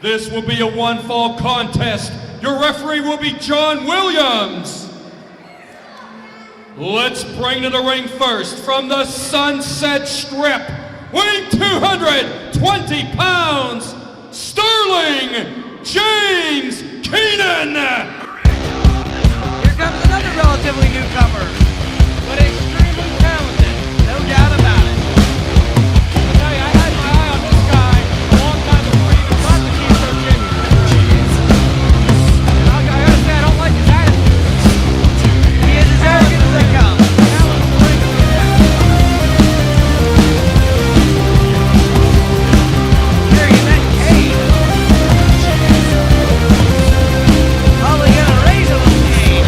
This will be a one-fall contest. Your referee will be John Williams. Let's bring to the ring first from the Sunset Strip, weighing 220 pounds, Sterling James Keenan. Here comes another relatively newcomer, but extremely talented, no doubt about it. I'll tell you, I had my eye on this guy a long time before he even got to Keystone Championship. And I gotta say, I don't like his attitude. He is as arrogant as they come. Here you met Kane. Probably gonna raise a little Kane.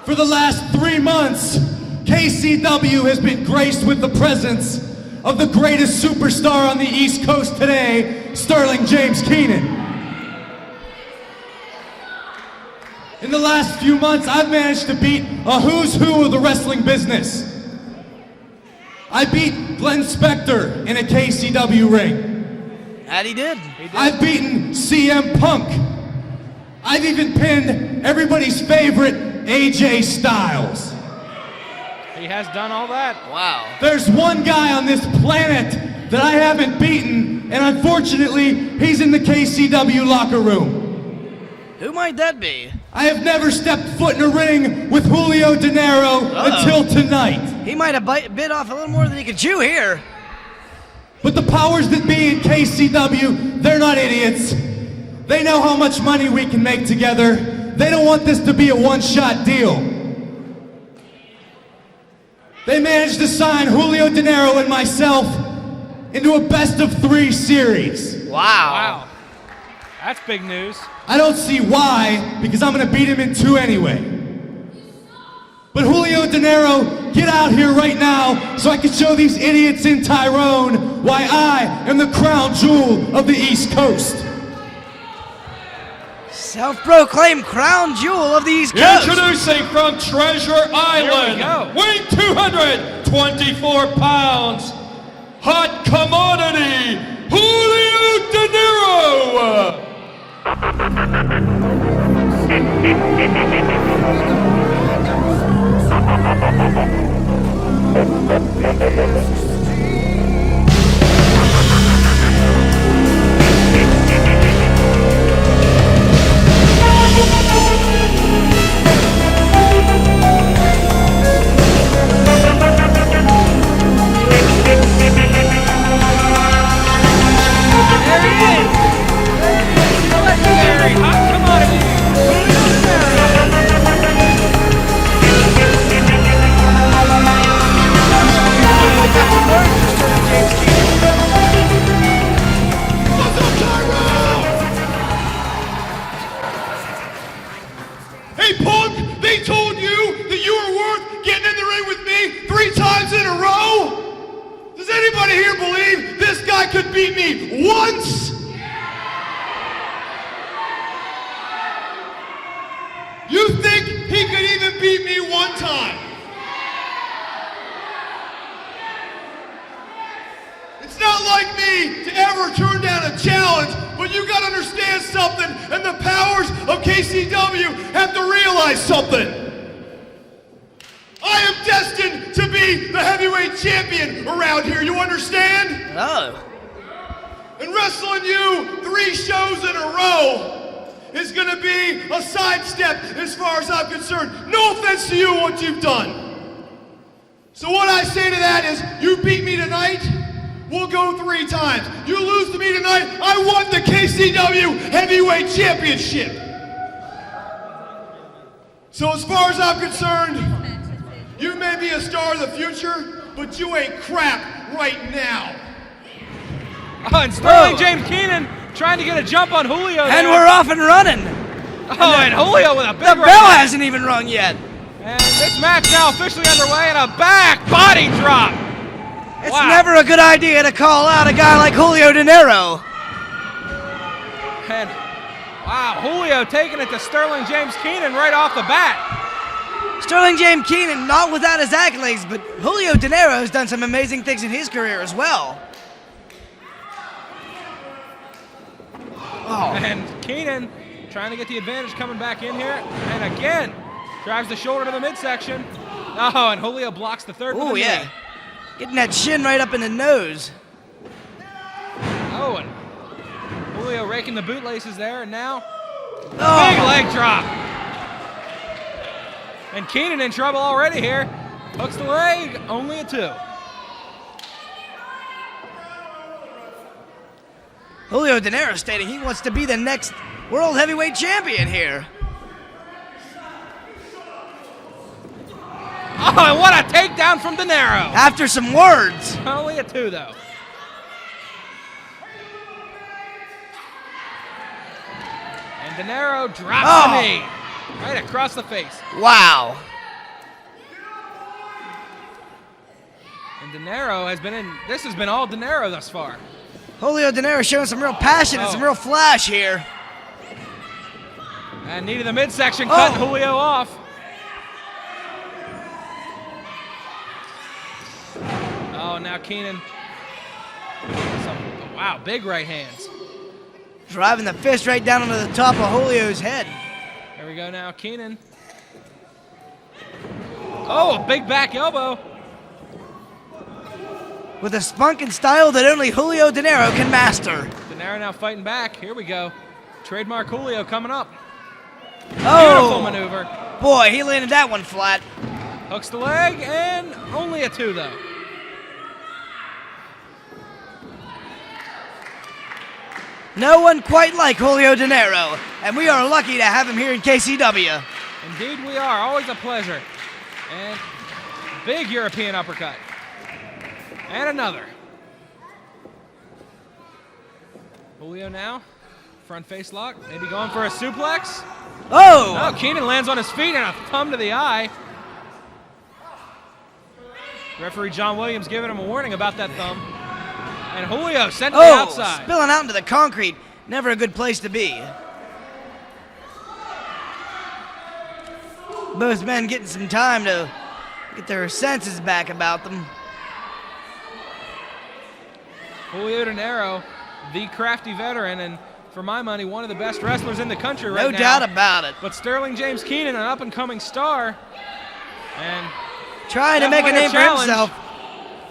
For the last 3 months, KCW has been graced with the presence of the greatest superstar on the East Coast today, Sterling James Keenan. In the last few months, I've managed to beat a who's who of the wrestling business. I beat Glenn Spector in a KCW ring. That he did. I've beaten CM Punk. I've even pinned everybody's favorite AJ Styles. He has done all that. Wow. There's one guy on this planet that I haven't beaten, and unfortunately, he's in the KCW locker room. Who might that be? I have never stepped foot in a ring with Julio Dinero until tonight. He might have bit off a little more than he could chew here. But the powers that be in KCW, they're not idiots. They know how much money we can make together. They don't want this to be a one-shot deal. They managed to sign Julio Dinero and myself into a best-of-3 series. Wow. That's big news. I don't see why, because I'm gonna beat him in 2 anyway. But Julio Dinero, get out here right now so I can show these idiots in Tyrone why I am the crown jewel of the East Coast. Self-proclaimed crown jewel of the East Coast. Introducing from Treasure Island, weighing 224 pounds, hot commodity, Julio Dinero. Hey Punk, they told you that you were worth getting in the ring with me 3 times in a row? Does anybody here believe this guy could beat me once? You think he could even beat me 1 time? It's not like me to ever turn down a challenge, but you gotta understand something, and the powers of KCW have to realize something. I am destined to be the heavyweight champion around here, you understand? Oh. And wrestling you 3 shows in a row is gonna be a sidestep as far as I'm concerned. No offense to you, what you've done. So what I say to that is, you beat me tonight, we'll go 3 times. You lose to me tonight, I won the KCW Heavyweight Championship. So as far as I'm concerned, you may be a star of the future, but you ain't crap right now. Oh, and Sterling James Keenan trying to get a jump on Julio. And there. we're off and running. Oh, and Julio with a big The bell hasn't even rung yet. And this match now officially underway, and a back body drop. It's never a good idea to call out a guy like Julio Dinero. And wow, Julio taking it to Sterling James Keenan right off the bat. Sterling James Keenan, not without his accolades, but Julio Dinero has done some amazing things in his career as well. Oh. And Keenan trying to get the advantage coming back in here. And again, drives the shoulder to the midsection. Oh, and Julio blocks the third. Oh, yeah. Getting that shin right up in the nose. Oh, and Julio raking the bootlaces there, and now big Oh. leg drop. And Keenan in trouble already here. Hooks the leg, only a 2. Julio Dinero stating he wants to be the next World Heavyweight Champion here. Oh, and what a takedown from Dinero. After some words. Only a 2, though. And Dinero drops the knee right across the face. Wow. And Dinero has been in, this has been all Dinero thus far. Julio Dinero showing some real passion and some real flash here. And knee to the midsection, cutting Julio off. Oh, now Keenan. Wow, big right hands. Driving the fist right down onto the top of Julio's head. Here we go now, Keenan. Oh, a big back elbow. With a spunk and style that only Julio Dinero can master. Dinero now fighting back. Here we go. Trademark Julio coming up. Oh, beautiful maneuver. Boy, he landed that one flat. Hooks the leg, and only a 2, though. No one quite like Julio Dinero, and we are lucky to have him here in KCW. Indeed we are. Always a pleasure. And big European uppercut. And another. Julio now. Front face lock. Maybe going for a suplex. Oh! Oh, Keenan lands on his feet and a thumb to the eye. Referee John Williams giving him a warning about that thumb. And Julio sent to the outside. Spilling out into the concrete. Never a good place to be. Both men getting some time to get their senses back about them. Julio Dinero, the crafty veteran, and for my money, one of the best wrestlers in the country right now. No doubt about it. But Sterling James Keenan, an up-and-coming star, and trying to make a name for himself.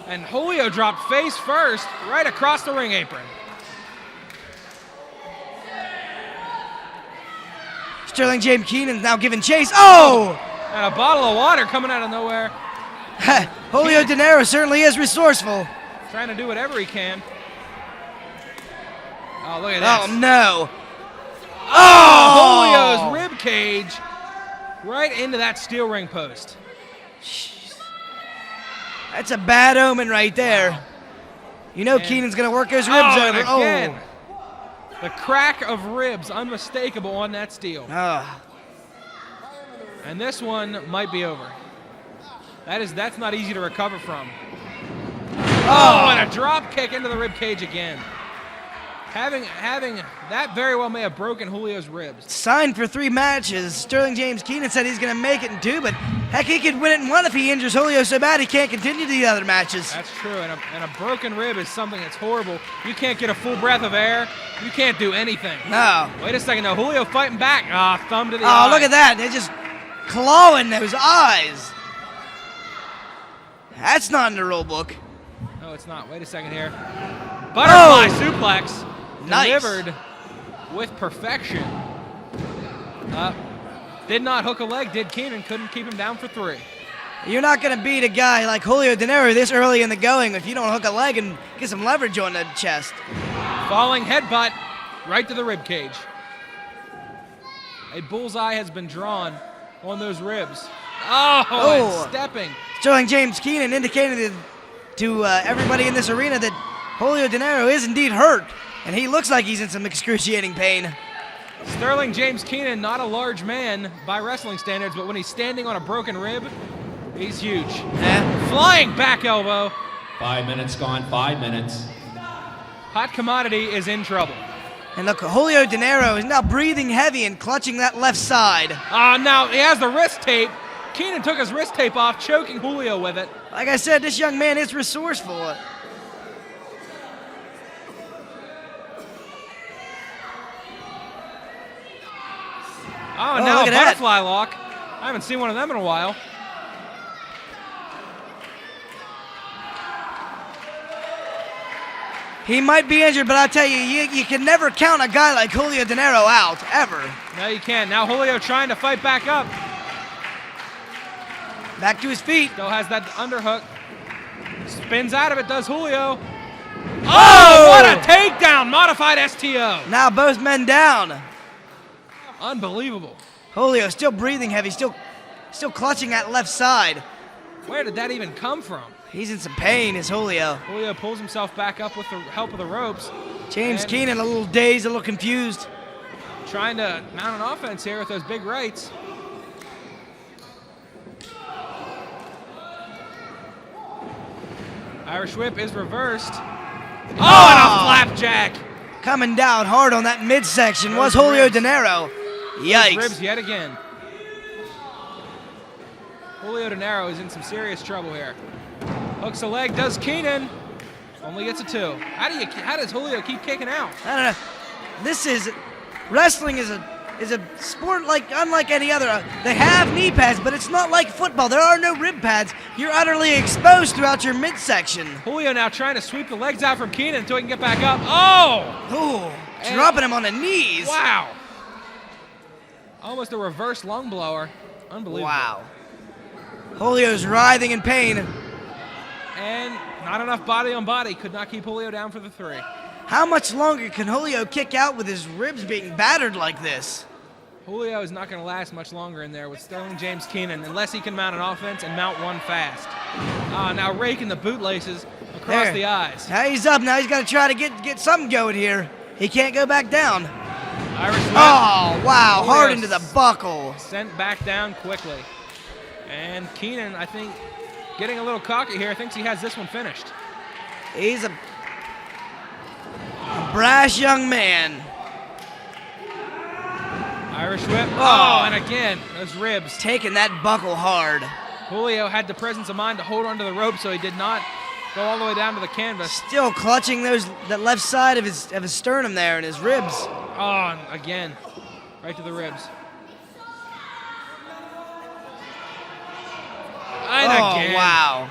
And Julio dropped face first, right across the ring apron. Sterling James Keenan's now giving chase. Oh! And a bottle of water coming out of nowhere. Julio Dinero certainly is resourceful. Trying to do whatever he can. Oh, look at this. Oh, no. Oh! Julio's rib cage right into that steel ring post. That's a bad omen right there. You know Keenan's going to work those ribs over. Again, the crack of ribs, unmistakable on that steel. And this one might be over. That's not easy to recover from. Oh, and a drop kick into the rib cage again. Having that very well may have broken Julio's ribs. Signed for 3 matches. Sterling James Keenan said he's going to make it in 2, but heck, he could win it in 1 if he injures Julio so bad he can't continue the other matches. That's true, and a broken rib is something that's horrible. You can't get a full breath of air. You can't do anything. No. Wait a second, though. Julio fighting back. Thumb to the eye. Oh, look at that. They're just clawing those eyes. That's not in the rule book. No, it's not. Wait a second here. Butterfly suplex. Nice. Delivered with perfection. Did not hook a leg, did Keenan. Couldn't keep him down for 3. You're not going to beat a guy like Julio Dinero this early in the going if you don't hook a leg and get some leverage on the chest. Falling headbutt right to the rib cage. A bullseye has been drawn on those ribs. And stepping. Sterling James Keenan indicated to everybody in this arena that Julio Dinero is indeed hurt, and he looks like he's in some excruciating pain. Sterling James Keenan, not a large man by wrestling standards, but when he's standing on a broken rib, he's huge. Flying back elbow. 5 minutes gone, 5 minutes. Hot Commodity is in trouble. And look, Julio Dinero is now breathing heavy and clutching that left side. Now he has the wrist tape. Keenan took his wrist tape off, choking Julio with it. Like I said, this young man is resourceful. Oh, and now a look at butterfly lock. I haven't seen one of them in a while. He might be injured, but I'll tell you, you can never count a guy like Julio Dinero out, ever. No, you can't. Now Julio trying to fight back up. Back to his feet. Still has that underhook. Spins out of it, does Julio. Oh, what a takedown! Modified STO. Now both men down. Unbelievable. Julio still breathing heavy, still clutching that left side. Where did that even come from? He's in some pain, is Julio. Julio pulls himself back up with the help of the ropes. James Keenan a little dazed, a little confused. Trying to mount an offense here with those big rights. Irish whip is reversed. Oh, and a flapjack. Coming down hard on that midsection was Those Julio ribs. Dinero. Those Yikes. ribs yet again. Julio Dinero is in some serious trouble here. Hooks a leg, does Keenan. Only gets a 2. How does Julio keep kicking out? I don't know. Wrestling is a sport unlike any other. They have knee pads, but it's not like football. There are no rib pads. You're utterly exposed throughout your midsection. Julio now trying to sweep the legs out from Keenan until he can get back up. Oh! Ooh, dropping him on the knees. Wow. Almost a reverse lung blower. Unbelievable. Wow. Julio's writhing in pain. And not enough body on body. Could not keep Julio down for the 3. How much longer can Julio kick out with his ribs being battered like this? Julio is not going to last much longer in there with Sterling James Keenan unless he can mount an offense and mount one fast. Now raking the bootlaces across There. the eyes. Now he's up. Now he's got to try to get something going here. He can't go back down. Irish whip. Oh, wow. Julio Hard into the buckle. Sent back down quickly. And Keenan, I think, getting a little cocky here, thinks he has this one finished. He's a brash young man. Irish whip. Oh, and again, those ribs. Taking that buckle hard. Julio had the presence of mind to hold onto the rope, so he did not go all the way down to the canvas. Still clutching that left side of his sternum there and his ribs. Oh, and again, right to the ribs. And again. Wow.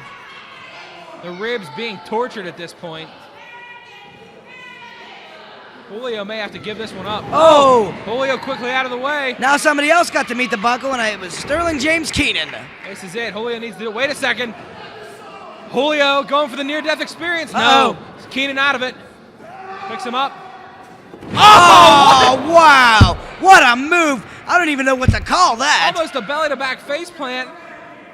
The ribs being tortured at this point. Julio may have to give this one up. Oh! Julio quickly out of the way. Now somebody else got to meet the buckle, and it was Sterling James Keenan. This is it. Julio needs to do it. Wait a second. Julio going for the near-death experience. Uh-oh. No. Keenan out of it. Picks him up. Oh, wow. What a move. I don't even know what to call that. Almost a belly-to-back faceplant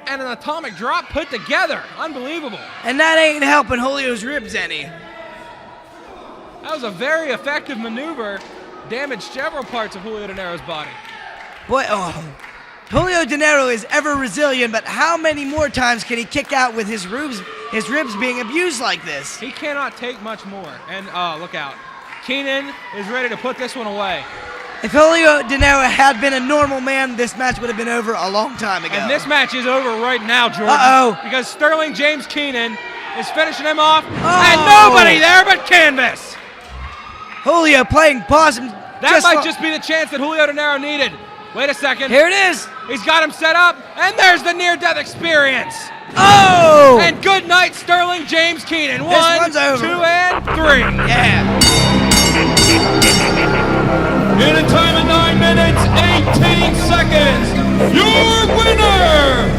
and an atomic drop put together. Unbelievable. And that ain't helping Julio's ribs any. That was a very effective maneuver. Damaged several parts of Julio Dinero's body. Boy, Julio Dinero is ever resilient, but how many more times can he kick out with his ribs being abused like this? He cannot take much more. And, look out. Keenan is ready to put this one away. If Julio Dinero had been a normal man, this match would have been over a long time ago. And this match is over right now, Jordan. Uh-oh. Because Sterling James Keenan is finishing him off, Oh. and nobody there but canvas. Julio playing possum. That might just be the chance that Julio Dinero needed. Wait a second. Here it is. He's got him set up, and there's the near-death experience. Oh! And good night, Sterling James Keenan. This 1, one's over. 2, and 3. Yeah. In a time of 9 minutes, 18 seconds, your winner,